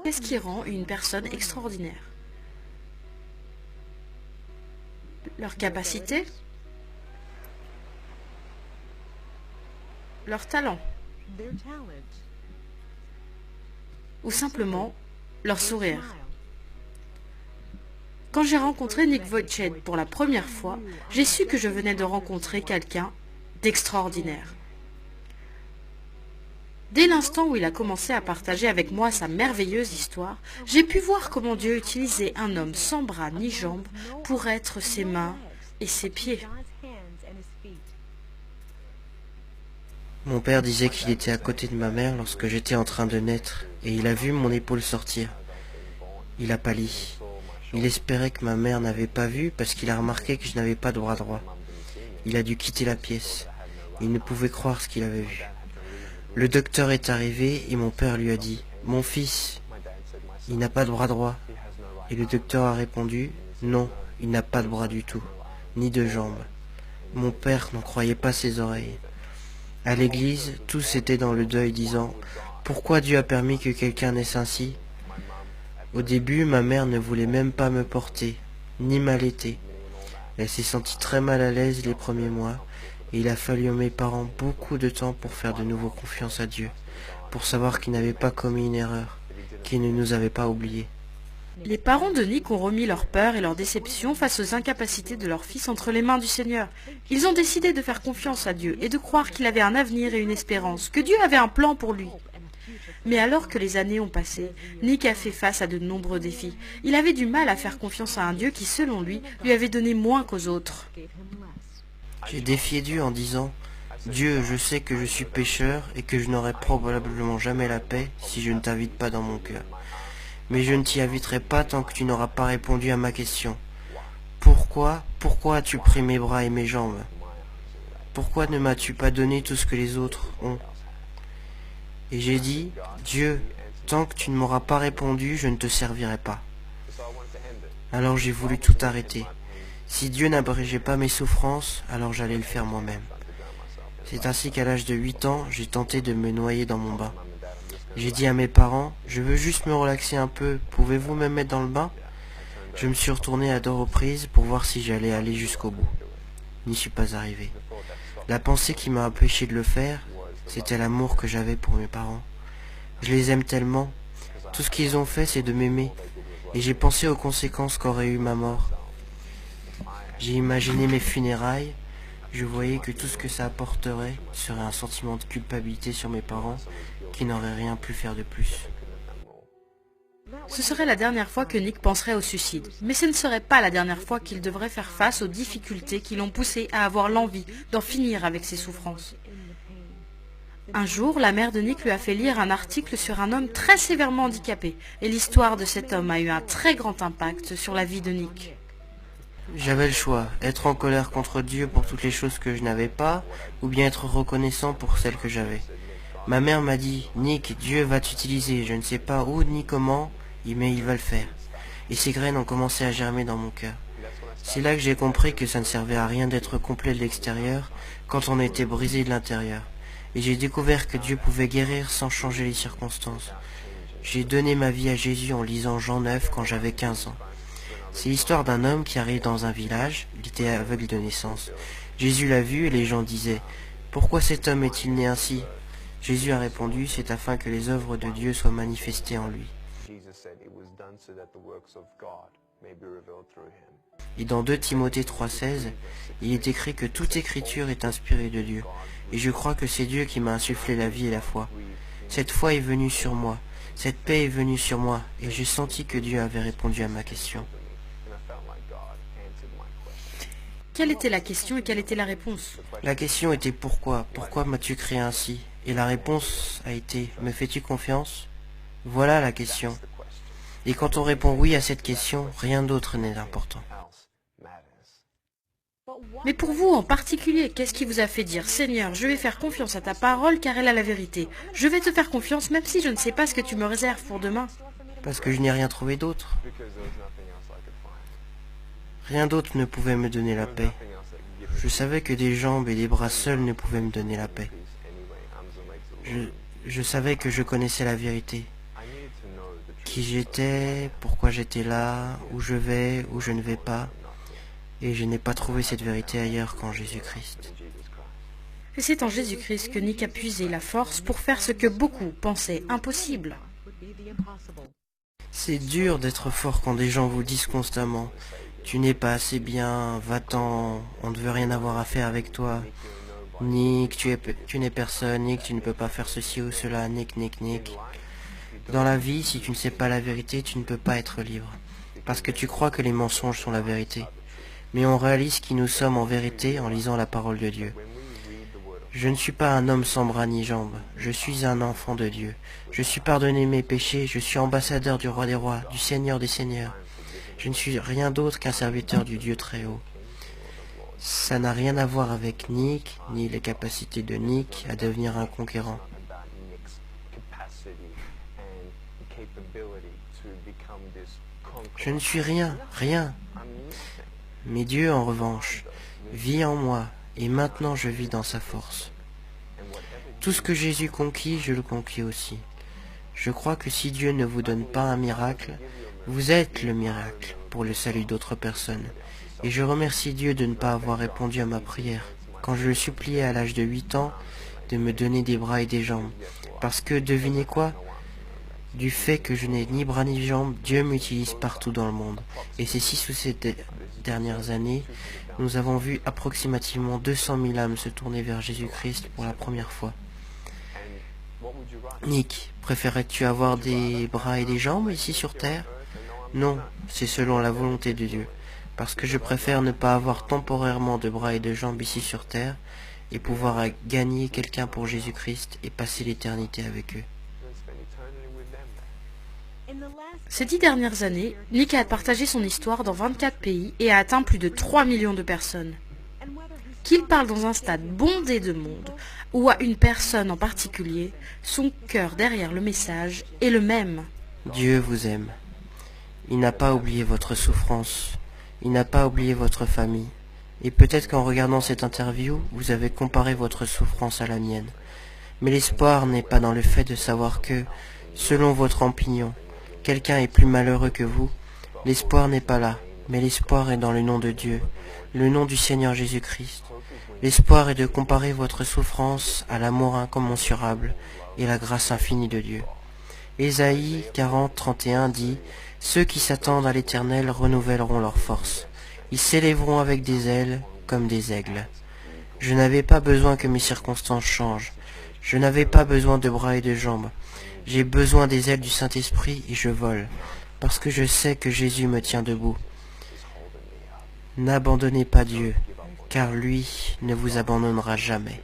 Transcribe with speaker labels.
Speaker 1: Qu'est-ce qui rend une personne extraordinaire? Leur capacité? Leur talent? Ou simplement leur sourire? Quand j'ai rencontré Nick Vujicic pour la première fois, j'ai su que je venais de rencontrer quelqu'un d'extraordinaire. Dès l'instant où il a commencé à partager avec moi sa merveilleuse histoire, j'ai pu voir comment Dieu utilisait un homme sans bras ni jambes pour être ses mains et ses pieds.
Speaker 2: Mon père disait qu'il était à côté de ma mère lorsque j'étais en train de naître, et il a vu mon épaule sortir. Il a pâli. Il espérait que ma mère n'avait pas vu parce qu'il a remarqué que je n'avais pas de bras droit. Il a dû quitter la pièce. Il ne pouvait croire ce qu'il avait vu. Le docteur est arrivé et mon père lui a dit « Mon fils, il n'a pas de bras droit. » Et le docteur a répondu « Non, il n'a pas de bras du tout, ni de jambes. » Mon père n'en croyait pas ses oreilles. À l'église, tous étaient dans le deuil disant « Pourquoi Dieu a permis que quelqu'un naisse ainsi ?» Au début, ma mère ne voulait même pas me porter, ni m'allaiter. Elle s'est sentie très mal à l'aise les premiers mois, et il a fallu à mes parents beaucoup de temps pour faire de nouveau confiance à Dieu, pour savoir qu'il n'avait pas commis une erreur, qu'il ne nous avait pas oubliés.
Speaker 1: Les parents de Nick ont remis leur peur et leur déception face aux incapacités de leur fils entre les mains du Seigneur. Ils ont décidé de faire confiance à Dieu et de croire qu'il avait un avenir et une espérance, que Dieu avait un plan pour lui. Mais alors que les années ont passé, Nick a fait face à de nombreux défis. Il avait du mal à faire confiance à un Dieu qui, selon lui avait donné moins qu'aux autres.
Speaker 2: J'ai défié Dieu en disant « Dieu, je sais que je suis pécheur et que je n'aurai probablement jamais la paix si je ne t'invite pas dans mon cœur. Mais je ne t'y inviterai pas tant que tu n'auras pas répondu à ma question. Pourquoi as-tu pris mes bras et mes jambes? Pourquoi ne m'as-tu pas donné tout ce que les autres ont? » Et j'ai dit « Dieu, tant que tu ne m'auras pas répondu, je ne te servirai pas. » Alors j'ai voulu tout arrêter. Si Dieu n'abrégeait pas mes souffrances, alors j'allais le faire moi-même. C'est ainsi qu'à l'âge de 8 ans, j'ai tenté de me noyer dans mon bain. J'ai dit à mes parents, je veux juste me relaxer un peu, pouvez-vous me mettre dans le bain? Je me suis retourné à deux reprises pour voir si j'allais aller jusqu'au bout. N'y suis pas arrivé. La pensée qui m'a empêché de le faire, c'était l'amour que j'avais pour mes parents. Je les aime tellement. Tout ce qu'ils ont fait, c'est de m'aimer. Et j'ai pensé aux conséquences qu'aurait eu ma mort. J'ai imaginé mes funérailles. Je voyais que tout ce que ça apporterait serait un sentiment de culpabilité sur mes parents qui n'auraient rien pu faire de plus.
Speaker 1: Ce serait la dernière fois que Nick penserait au suicide, mais ce ne serait pas la dernière fois qu'il devrait faire face aux difficultés qui l'ont poussé à avoir l'envie d'en finir avec ses souffrances. Un jour, la mère de Nick lui a fait lire un article sur un homme très sévèrement handicapé, et l'histoire de cet homme a eu un très grand impact sur la vie de Nick.
Speaker 2: J'avais le choix, être en colère contre Dieu pour toutes les choses que je n'avais pas, ou bien être reconnaissant pour celles que j'avais. Ma mère m'a dit, Nick, Dieu va t'utiliser, je ne sais pas où ni comment, mais il va le faire. Et ces graines ont commencé à germer dans mon cœur. C'est là que j'ai compris que ça ne servait à rien d'être complet de l'extérieur quand on était brisé de l'intérieur. Et j'ai découvert que Dieu pouvait guérir sans changer les circonstances. J'ai donné ma vie à Jésus en lisant Jean 9 quand j'avais 15 ans. C'est l'histoire d'un homme qui arrive dans un village, il était aveugle de naissance. Jésus l'a vu et les gens disaient « Pourquoi cet homme est-il né ainsi ?» Jésus a répondu « C'est afin que les œuvres de Dieu soient manifestées en lui. » Et dans 2 Timothée 3,16, il est écrit que toute écriture est inspirée de Dieu. Et je crois que c'est Dieu qui m'a insufflé la vie et la foi. Cette foi est venue sur moi, cette paix est venue sur moi, et j'ai senti que Dieu avait répondu à ma question.
Speaker 1: Quelle était la question et quelle était la réponse?
Speaker 2: La question était pourquoi? Pourquoi m'as-tu créé ainsi? Et la réponse a été me fais-tu confiance? Voilà la question. Et quand on répond oui à cette question, rien d'autre n'est important.
Speaker 1: Mais pour vous en particulier, qu'est-ce qui vous a fait dire « Seigneur, je vais faire confiance à ta parole car elle a la vérité. Je vais te faire confiance même si je ne sais pas ce que tu me réserves pour demain. »
Speaker 2: Parce que je n'ai rien trouvé d'autre. Rien d'autre ne pouvait me donner la paix. Je savais que des jambes et des bras seuls ne pouvaient me donner la paix. Je savais que je connaissais la vérité. qui j'étais, pourquoi j'étais là, où je vais, où je ne vais pas, et je n'ai pas trouvé cette vérité ailleurs qu'en Jésus-Christ.
Speaker 1: Et c'est en Jésus-Christ que Nick a puisé la force pour faire ce que beaucoup pensaient impossible.
Speaker 2: C'est dur d'être fort quand des gens vous disent constamment « Tu n'es pas assez bien, va-t'en, on ne veut rien avoir à faire avec toi. Nick, tu n'es personne, Nick, tu ne peux pas faire ceci ou cela, Nick, Nick, Nick. » Dans la vie, si tu ne sais pas la vérité, tu ne peux pas être libre. Parce que tu crois que les mensonges sont la vérité. Mais on réalise qui nous sommes en vérité en lisant la parole de Dieu. Je ne suis pas un homme sans bras ni jambes, je suis un enfant de Dieu. Je suis pardonné mes péchés, je suis ambassadeur du roi des rois, du Seigneur des seigneurs. Je ne suis rien d'autre qu'un serviteur du Dieu très haut. Ça n'a rien à voir avec Nick, ni les capacités de Nick à devenir un conquérant. Je ne suis rien, rien. Mais Dieu, en revanche, vit en moi, et maintenant je vis dans sa force. Tout ce que Jésus conquit, je le conquis aussi. Je crois que si Dieu ne vous donne pas un miracle, vous êtes le miracle pour le salut d'autres personnes. Et je remercie Dieu de ne pas avoir répondu à ma prière, quand je le suppliais à l'âge de 8 ans, de me donner des bras et des jambes. Parce que, devinez quoi ? Du fait que je n'ai ni bras ni jambes, Dieu m'utilise partout dans le monde. Et ces 6 ou 7 dernières années, nous avons vu approximativement 200 000 âmes se tourner vers Jésus-Christ pour la première fois. Nick, préférerais-tu avoir des bras et des jambes ici sur Terre ? Non, c'est selon la volonté de Dieu. Parce que je préfère ne pas avoir temporairement de bras et de jambes ici sur Terre et pouvoir gagner quelqu'un pour Jésus-Christ et passer l'éternité avec eux.
Speaker 1: Ces 10 dernières années, Nick a partagé son histoire dans 24 pays et a atteint plus de 3 millions de personnes. Qu'il parle dans un stade bondé de monde ou à une personne en particulier, son cœur derrière le message est le même.
Speaker 2: Dieu vous aime. Il n'a pas oublié votre souffrance. Il n'a pas oublié votre famille. Et peut-être qu'en regardant cette interview, vous avez comparé votre souffrance à la mienne. Mais l'espoir n'est pas dans le fait de savoir que, selon votre opinion, quelqu'un est plus malheureux que vous. L'espoir n'est pas là, mais l'espoir est dans le nom de Dieu, le nom du Seigneur Jésus-Christ. L'espoir est de comparer votre souffrance à l'amour incommensurable et la grâce infinie de Dieu. Ésaïe 40, 31 dit « Ceux qui s'attendent à l'Éternel renouvelleront leurs forces. Ils s'élèveront avec des ailes comme des aigles. » Je n'avais pas besoin que mes circonstances changent. Je n'avais pas besoin de bras et de jambes. J'ai besoin des ailes du Saint-Esprit et je vole, parce que je sais que Jésus me tient debout. N'abandonnez pas Dieu, car lui ne vous abandonnera jamais.